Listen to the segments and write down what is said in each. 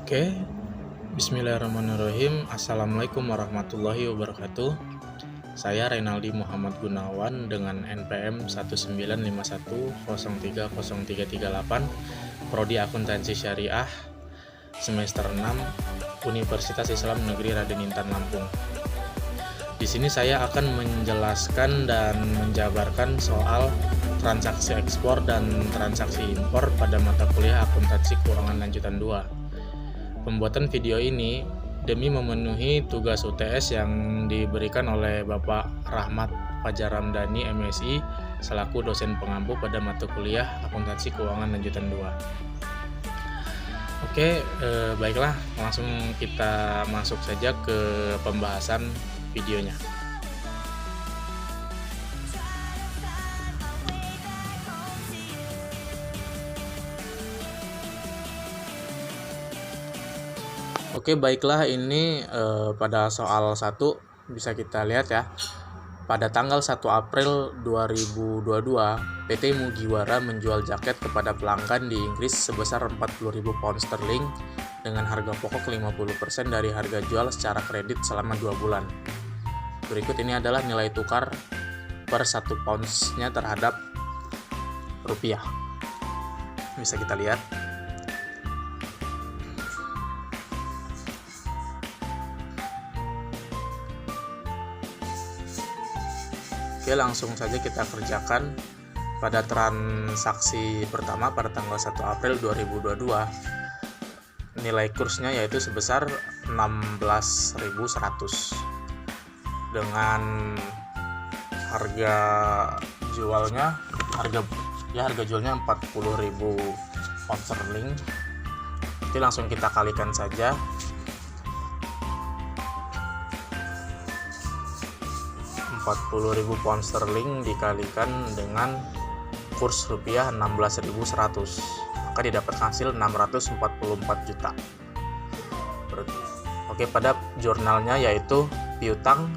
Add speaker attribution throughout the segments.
Speaker 1: Oke, bismillahirrahmanirrahim. Assalamualaikum warahmatullahi wabarakatuh. Saya Renaldi Muhammad Gunawan dengan NPM 19510303338, Prodi Akuntansi Syariah, semester 6, Universitas Islam Negeri Raden Intan Lampung. Di sini saya akan menjelaskan dan menjabarkan soal transaksi ekspor dan transaksi impor pada mata kuliah Akuntansi Keuangan Lanjutan 2. Pembuatan video ini demi memenuhi tugas UTS yang diberikan oleh Bapak Rahmat Fajar Ramdhani MSI selaku dosen pengampu pada mata kuliah Akuntansi Keuangan Lanjutan 2. Oke, baiklah, langsung kita masuk saja ke pembahasan videonya. Oke, baiklah, ini pada soal 1 bisa kita lihat ya. Pada tanggal 1 April 2022, PT Mugiwara menjual jaket kepada pelanggan di Inggris sebesar 40.000 pound sterling dengan harga pokok 50% dari harga jual secara kredit selama 2 bulan. Berikut ini adalah nilai tukar per 1 pounds-nya terhadap rupiah. Bisa kita lihat. Oke, langsung saja kita kerjakan. Pada transaksi pertama pada tanggal 1 April 2022, nilai kursnya yaitu sebesar 16.100 dengan harga jualnya harga jualnya 40.000 pound sterling. Jadi langsung kita kalikan saja. 40.000 pound sterling dikalikan dengan kurs rupiah 16.100, maka didapatkan hasil 644 juta. Oke, pada jurnalnya yaitu piutang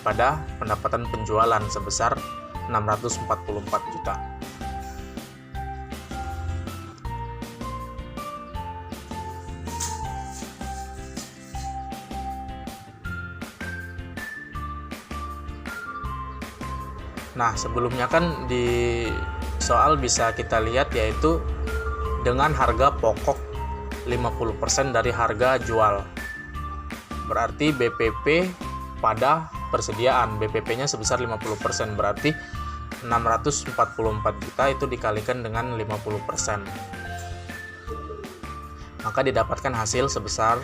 Speaker 1: pada pendapatan penjualan sebesar 644 juta. Nah, sebelumnya kan di soal bisa kita lihat yaitu dengan harga pokok 50% dari harga jual. Berarti BPP pada persediaan, BPP-nya sebesar 50%, berarti 644 juta itu dikalikan dengan 50%. Maka didapatkan hasil sebesar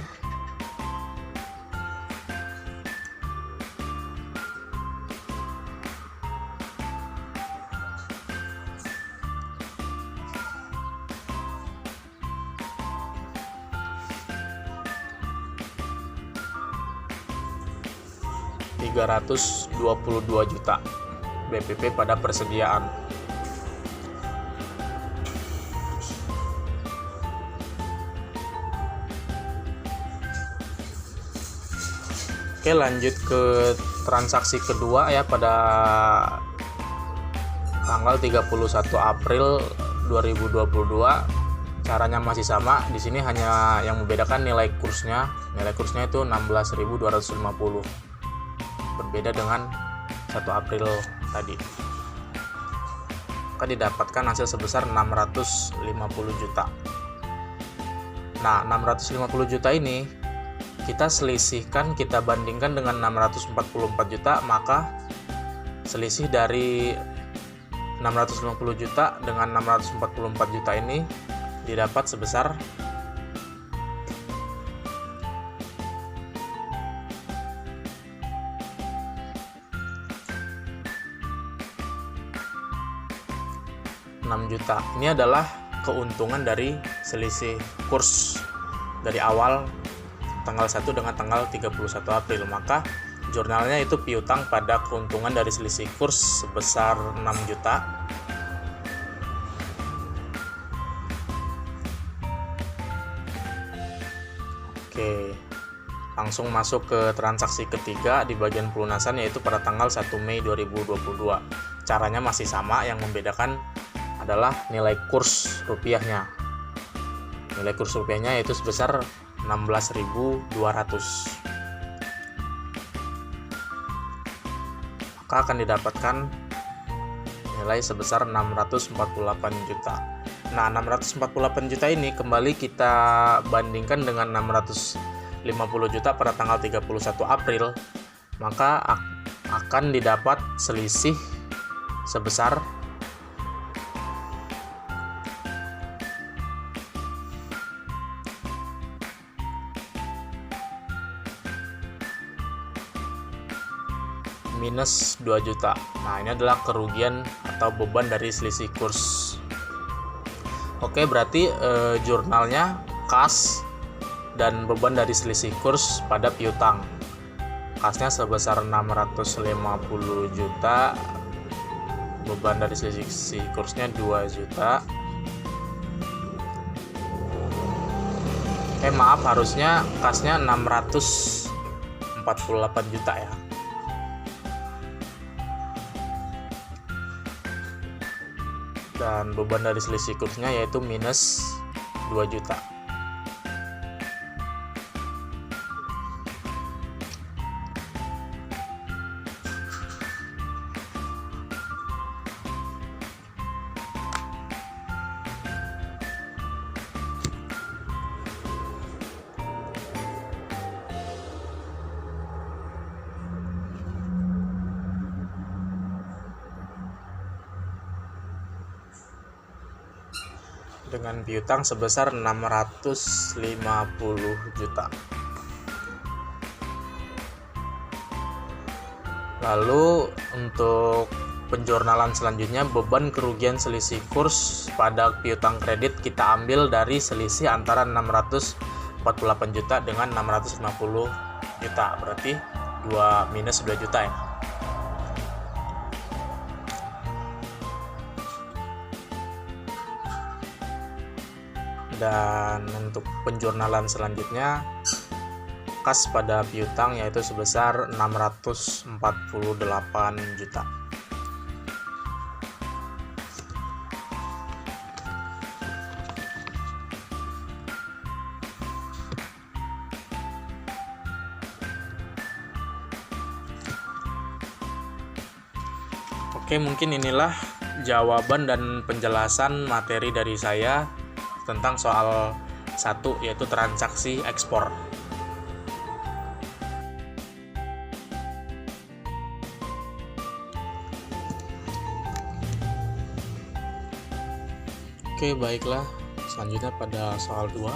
Speaker 1: 322 juta BPP pada persediaan. Oke, lanjut ke transaksi kedua ya, pada tanggal 31 April 2022. Caranya masih sama. Di sini hanya yang membedakan nilai kursnya. Nilai kursnya itu 16.250. Berbeda dengan 1 April tadi. Maka didapatkan hasil sebesar 650 juta. Nah, 650 juta ini kita selisihkan, kita bandingkan dengan 644 juta, maka selisih dari 650 juta dengan 644 juta ini didapat sebesar 6 juta. Ini adalah keuntungan dari selisih kurs dari awal tanggal 1 dengan tanggal 31 April. Maka jurnalnya itu piutang pada keuntungan dari selisih kurs sebesar 6 juta. Oke, langsung masuk ke transaksi ketiga di bagian pelunasan, yaitu pada tanggal 1 Mei 2022. Caranya masih sama, yang membedakan adalah nilai kurs rupiahnya. Nilai kurs rupiahnya yaitu sebesar 16.200. Maka akan didapatkan nilai sebesar 648 juta. Nah, 648 juta ini kembali kita bandingkan dengan 650 juta pada tanggal 31 April, maka akan didapat selisih sebesar minus 2 juta. Nah, ini adalah kerugian atau beban dari selisih kurs. Oke, berarti jurnalnya kas dan beban dari selisih kurs pada piutang. Kasnya sebesar 650 juta, beban dari selisih kursnya 2 juta. Maaf, harusnya kasnya 648 juta ya. Dan beban dari selisih kursnya yaitu minus 2 juta. Dengan piutang sebesar 650 juta. Lalu untuk penjurnalan selanjutnya, beban kerugian selisih kurs pada piutang kredit kita ambil dari selisih antara 648 juta dengan 650 juta. Berarti minus 2 juta ya. Dan untuk penjurnalan selanjutnya, kas pada piutang yaitu sebesar 648 juta. Oke, mungkin inilah jawaban dan penjelasan materi dari saya tentang soal 1, yaitu transaksi ekspor. Oke, baiklah. Selanjutnya pada soal 2.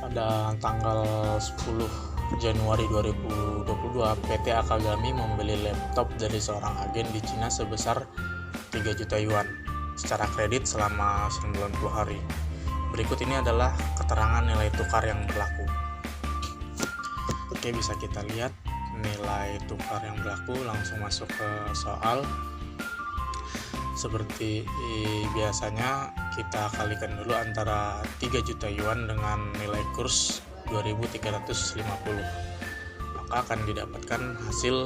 Speaker 1: Pada tanggal 10 Januari 2022, PT Akagami membeli laptop dari seorang agen di Cina sebesar 3 juta yuan secara kredit selama 90 hari. Berikut ini adalah keterangan nilai tukar yang berlaku. Oke, bisa kita lihat nilai tukar yang berlaku. Langsung masuk ke soal. Seperti biasanya, kita kalikan dulu antara 3 juta yuan dengan nilai kurs 2.350. Maka akan didapatkan hasil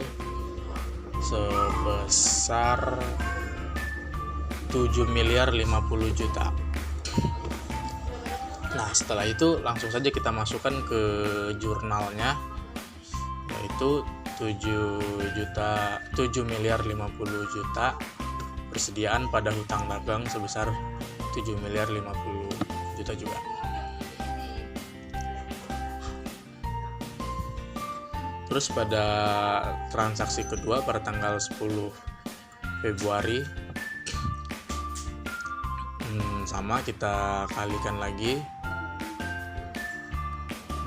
Speaker 1: sebesar 7.050 juta. Nah, setelah itu langsung saja kita masukkan ke jurnalnya, yaitu 7.050 juta persediaan pada hutang dagang sebesar 7.050 juta juga. Terus pada transaksi kedua pada tanggal 10 Februari sama, kita kalikan lagi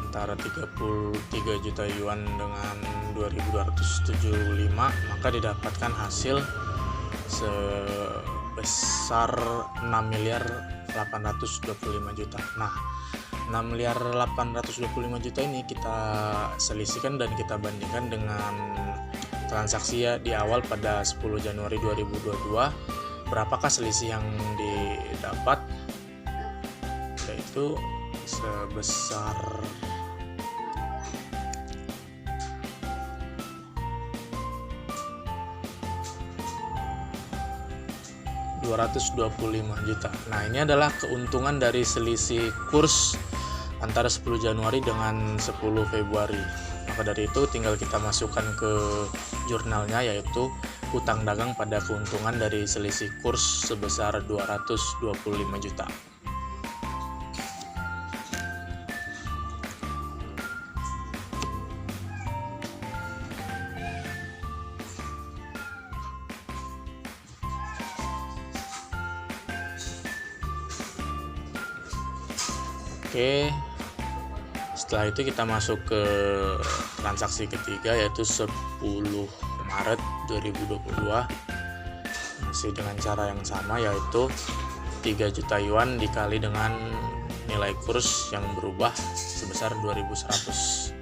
Speaker 1: antara 33 juta yuan dengan 2.275, maka didapatkan hasil sebesar 6.825 juta. Nah, 6.825 juta ini kita selisihkan dan kita bandingkan dengan transaksi ya di awal pada 10 Januari 2022. Berapakah selisih yang didapat? Yaitu sebesar 225 juta. Nah, ini adalah keuntungan dari selisih kurs antara 10 Januari dengan 10 Februari. Maka dari itu tinggal kita masukkan ke jurnalnya, yaitu hutang dagang pada keuntungan dari selisih kurs sebesar 225 juta. Oke, setelah itu kita masuk ke transaksi ketiga, yaitu 10 Maret 2022, masih dengan cara yang sama, yaitu 3 juta yuan dikali dengan nilai kurs yang berubah sebesar 2100.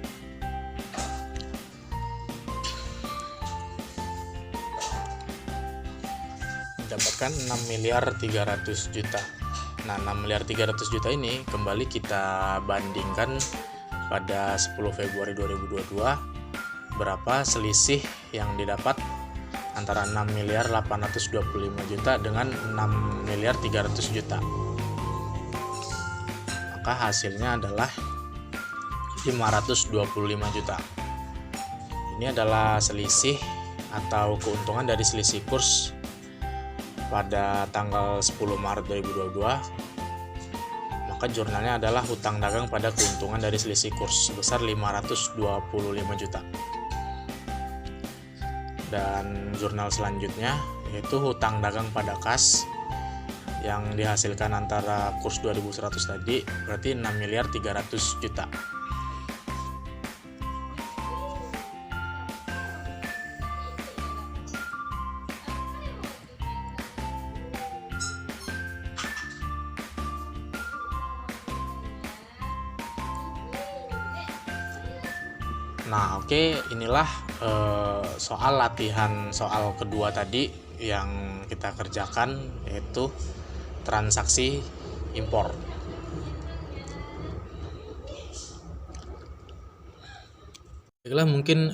Speaker 1: Mendapatkan 6.300 juta. Nah, 6.300 juta ini kembali kita bandingkan pada 10 Februari 2022, berapa selisih yang didapat antara 6.825 juta dengan 6.300 juta. Maka hasilnya adalah 525 juta. Ini adalah selisih atau keuntungan dari selisih kurs pada tanggal 10 Maret 2022, maka jurnalnya adalah hutang dagang pada keuntungan dari selisih kurs sebesar 525 juta. Dan jurnal selanjutnya yaitu hutang dagang pada kas yang dihasilkan antara kurs 2100 tadi, berarti 6.300 juta. Nah, oke, inilah soal latihan soal kedua tadi yang kita kerjakan, yaitu transaksi impor. Baiklah, mungkin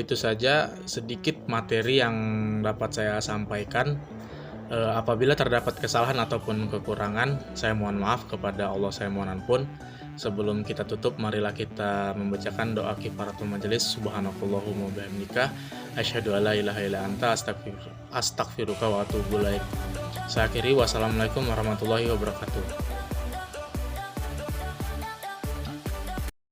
Speaker 1: itu saja sedikit materi yang dapat saya sampaikan. Apabila terdapat kesalahan ataupun kekurangan, saya mohon maaf, kepada Allah saya mohon ampun. Sebelum kita tutup, marilah kita membacakan doa kifaratul majelis. Subhanakallahumma bihamdika asyhadu alla ilaha illa anta astaghfiruka wa atubu ilaik. Saya akhiri, wassalamualaikum warahmatullahi wabarakatuh.